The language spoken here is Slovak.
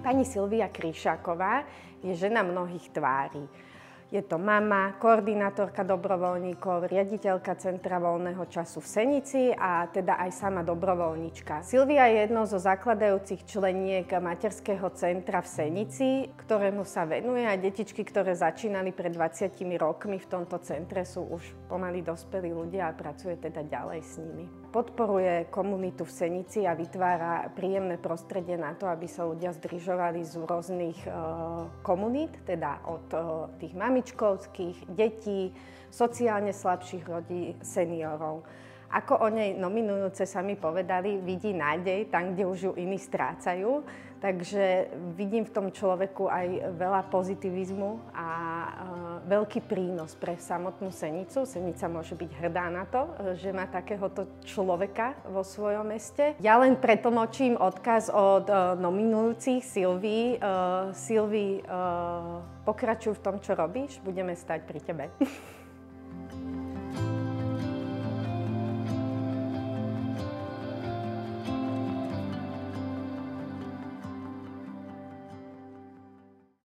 Pani Silvia Kryšáková je žena mnohých tvári. Je to mama, koordinátorka dobrovoľníkov, riaditeľka Centra voľného času v Senici a teda aj sama dobrovoľníčka. Silvia je jednou zo zakladajúcich členiek materského centra v Senici, ktorému sa venuje, a detičky, ktoré začínali pred 20 rokmi v tomto centre, sú už pomaly dospelí ľudia a pracuje teda ďalej s nimi. Podporuje komunitu v Senici a vytvára príjemné prostredie na to, aby sa ľudia združovali z rôznych komunít, teda od tých mamičkovských, detí, sociálne slabších rodí, seniorov. Ako o nej nominujúce sami povedali, vidí nádej tam, kde už ju iní strácajú. Takže vidím v tom človeku aj veľa pozitivizmu a veľký prínos pre samotnú Senicu. Senica môže byť hrdá na to, že má takéhoto človeka vo svojom meste. Ja len pretlmočím odkaz od nominujúcich Silvii. Silvii, pokračuj v tom, čo robíš, budeme stať pri tebe.